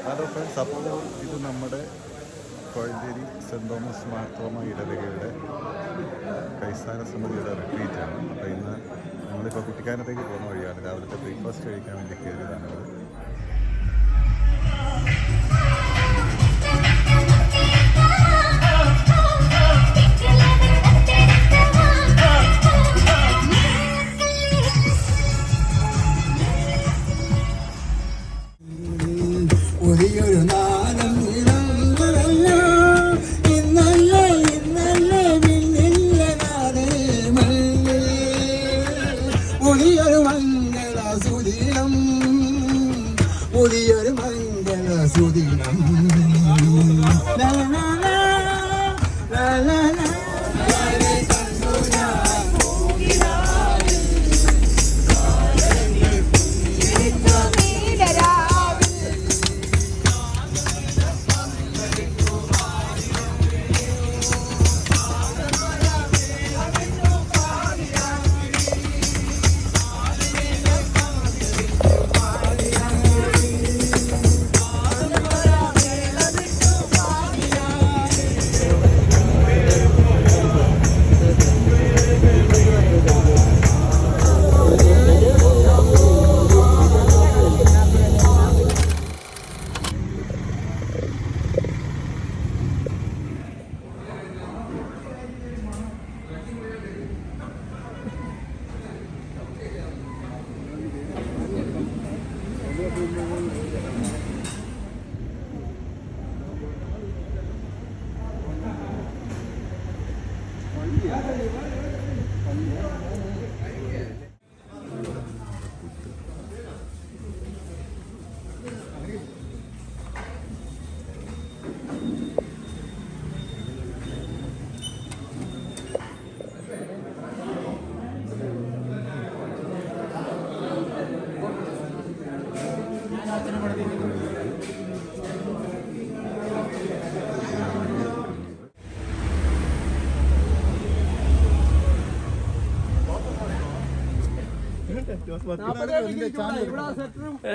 Hello friends, അപ്പോൾ ഇത് നമ്മുടെ കോഴഞ്ചേരി സെൻറ് തോമസ് മാർത്തോമ ഇടവകയുടെ കൈസാര സമിതിയുടെ റിട്രീറ്റാണ്. അപ്പോൾ ഇന്ന് നമ്മളിപ്പോൾ കുട്ടിക്കാനത്തേക്ക് പോകുന്ന വഴിയാണ്. രാവിലത്തെ ബ്രേക്ക്ഫാസ്റ്റ് കഴിക്കാൻ വേണ്ടി കയറിയതാണത്. ഒളിയൊരു നാളം നിറങ്ങളല്ല ഇന്നല്ല ഇന്നല്ല വിണ്ണില്ല നാദമല്ലേ ഒളിയൊരു മംഗള സുദിനം ഒളിയൊരു മംഗള സുദിനം ലാ ലാ ലാ ലാ ലാ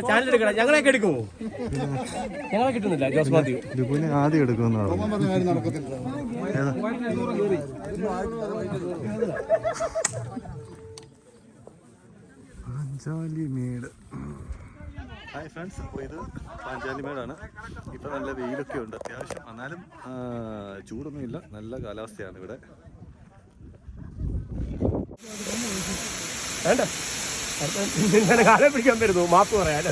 ചാനൽ എടുക്കണം. ഞങ്ങളൊക്കെ എടുക്കുമോ? ഞങ്ങളെ കിട്ടുന്നില്ല. ജോസ് മാത്യു ലുബുവിനെ ആദ്യം എടുക്കുമെന്നാണ്. പാഞ്ചാലിമേട്. ഹായ് ഫ്രണ്ട്സ്, അപ്പോൾ ഇത് പാഞ്ചാലിമേടാണ്. ഇപ്പോൾ നല്ല വെയിലൊക്കെ ഉണ്ട് അത്യാവശ്യം, എന്നാലും ചൂടൊന്നുമില്ല, നല്ല കാലാവസ്ഥയാണ് ഇവിടെ. വേണ്ട ഇങ്ങനെ കാലം പിടിക്കാൻ വരുന്നു, മാപ്പ് പറയാൻ.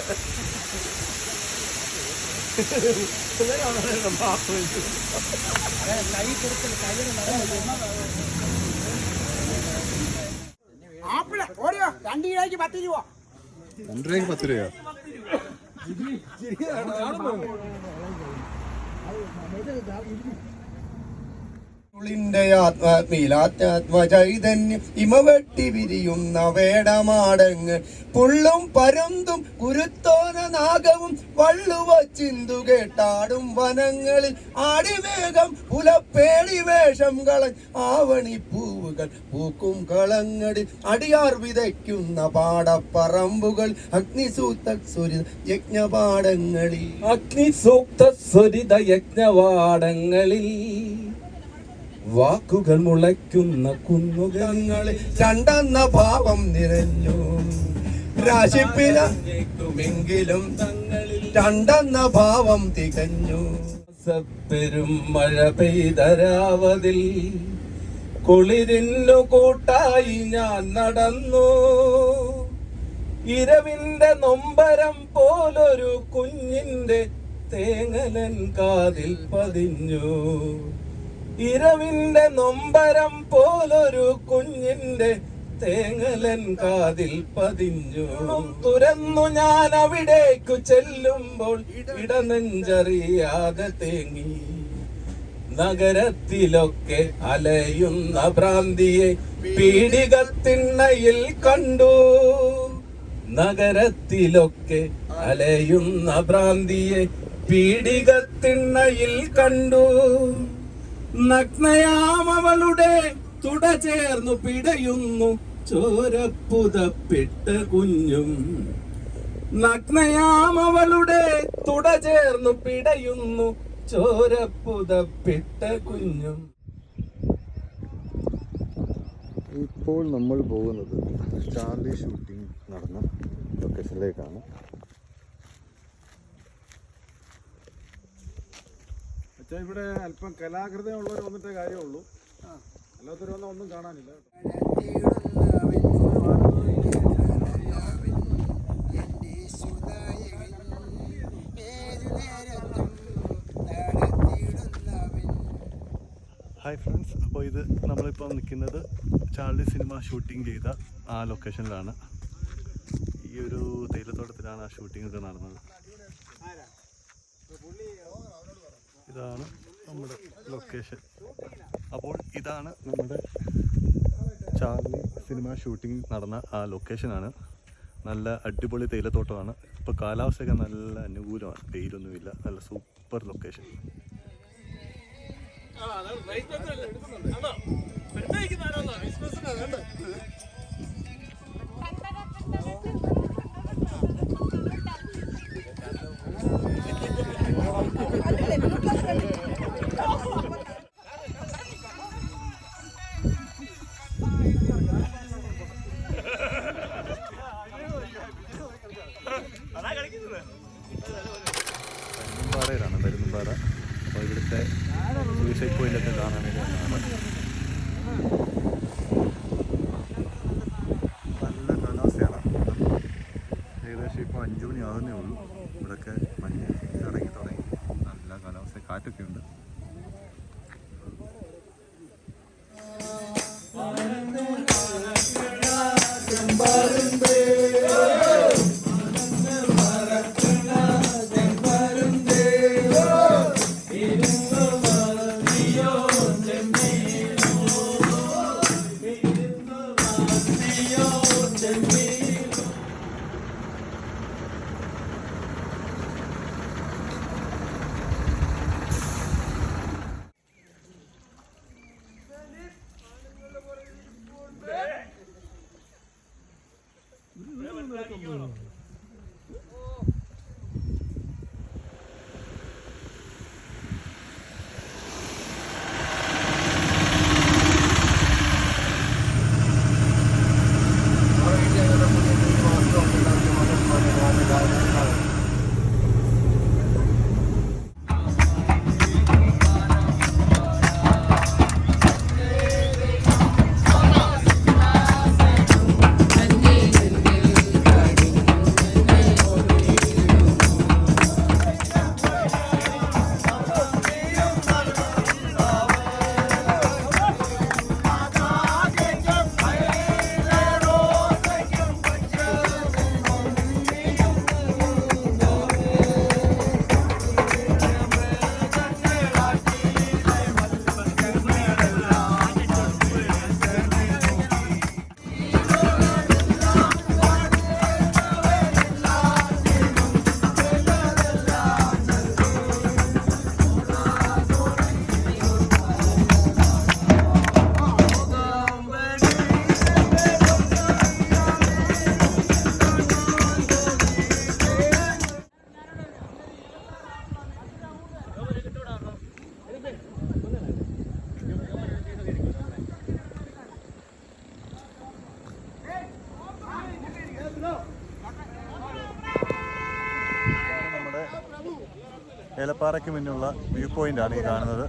രണ്ട് രൂപയ്ക്ക് 10 രൂപ. 2 രൂപയ്ക്ക് 10 രൂപ. ആത്മചൈതന്യം ഇമവെട്ടി വിരിയുന്ന വേടമാടങ്ങ് പുള്ളും പരുന്തും കുരുത്തോന നാഗവും വള്ളുവ ചിന്തു കേട്ടാടും വനങ്ങളിൽ ആടിവേഗം പുലപ്പേടി വേഷം കളൻ ആവണിപ്പൂവുകൾ പൂക്കും കളങ്ങളിൽ അടിയാർ വിതയ്ക്കുന്ന പാടപ്പറമ്പുകൾ അഗ്നിസൂക്ത സ്വരിത യജ്ഞപാടങ്ങളിൽ വാക്കുകൾ മുളയ്ക്കുന്ന കുന്നുകളിൽ രണ്ടെന്ന ഭാവം നിറഞ്ഞു. രാശിപ്പിലെങ്കിലും രണ്ടെന്ന ഭാവം തികഞ്ഞു. പെരും മഴ പെയ്തരാവതിൽ കുളിരിന്നു കൂട്ടായി ഞാൻ നടന്നു. ഇരവിന്റെ നൊമ്പരം പോലൊരു കുഞ്ഞിന്റെ തേങ്ങലൻ കാതിൽ പതിഞ്ഞു. ഇരവിന്റെ നൊമ്പരം പോലൊരു കുഞ്ഞിന്റെ തേങ്ങലൻ കാതിൽ പതിഞ്ഞു. തുറന്നു ഞാൻ അവിടേക്കു ചെല്ലുമ്പോൾ ഇടനെഞ്ചറിയാതെ തേങ്ങി. നഗരത്തിലൊക്കെ അലയുന്ന ഭ്രാന്തിയെ പീഡികത്തിണ്ണയിൽ കണ്ടു. നഗരത്തിലൊക്കെ അലയുന്ന ഭ്രാന്തിയെ പീഡികത്തിണ്ണയിൽ കണ്ടു. നഗ്നയാമവളുടെ തുട ചേർന്നു പിടയുന്നു ചോരപ്പുതപ്പിട്ട കുഞ്ഞും. നഗ്നയാം അവളുടെ തുട ചേർന്നു പിടയുന്നു ചോരപ്പുതപ്പിട്ട കുഞ്ഞും. ഇപ്പോൾ നമ്മൾ പോകുന്നത് ചാർലി ഷൂട്ടിംഗ് നടന്ന ലൊക്കേഷനിലേക്കാണ്. അച്ഛാ ഇവിടെ അല്പം കലാകൃതമുള്ളവർ വന്നിട്ടേ കാര്യമുള്ളൂ, അല്ലാത്തവരൊന്നും ഒന്നും കാണാനില്ല. ഹായ് ഫ്രണ്ട്സ്, അപ്പോൾ ഇത് നമ്മളിപ്പോൾ നിൽക്കുന്നത് ചാർലി സിനിമ ഷൂട്ടിംഗ് ചെയ്ത ആ ലൊക്കേഷനിലാണ്. ഈ ഒരു തേയിലത്തോട്ടത്തിലാണ് ആ ഷൂട്ടിംഗ് ഒക്കെ നടന്നത്. ഇതാണ് നമ്മുടെ ലൊക്കേഷൻ. അപ്പോൾ ഇതാണ് നമ്മുടെ ചാർലി സിനിമ ഷൂട്ടിംഗ് നടന്ന ആ ലൊക്കേഷനാണ്. നല്ല അടിപൊളി തേയിലത്തോട്ടമാണ്. ഇപ്പോൾ കാലാവസ്ഥയൊക്കെ നല്ല അനുകൂലമാണ്, വെയിലൊന്നുമില്ല. നല്ല സൂപ്പർ ലൊക്കേഷൻ. പരുന്തുംപാറയിലാണ്, പരുന്തുംപാറ. അപ്പോൾ ഇവിടുത്തെ സൂയിസൈഡ് പോയിൻ്റൊക്കെ കാണാൻ വേണ്ടി വന്നതാണ്. നല്ല കാലാവസ്ഥയാണ്. ഏകദേശം ഇപ്പോൾ 5 മണി ആകുന്നേ ഉള്ളൂ. ഇവിടെയൊക്കെ മഞ്ഞ് ഇറങ്ങി തുടങ്ങി. നല്ല കാലാവസ്ഥ, കാറ്റൊക്കെ ഉണ്ട്. ഏലപ്പാറയ്ക്ക് മുന്നിലുള്ള വ്യൂ പോയിൻ്റാണ് ഈ കാണുന്നത്.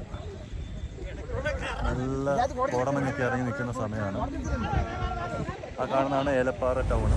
നല്ല കോടമഞ്ഞൊക്കെ ഇറങ്ങി നിൽക്കുന്ന സമയമാണ്. ആ കാണുന്നതാണ് ഏലപ്പാറ ടൗൺ.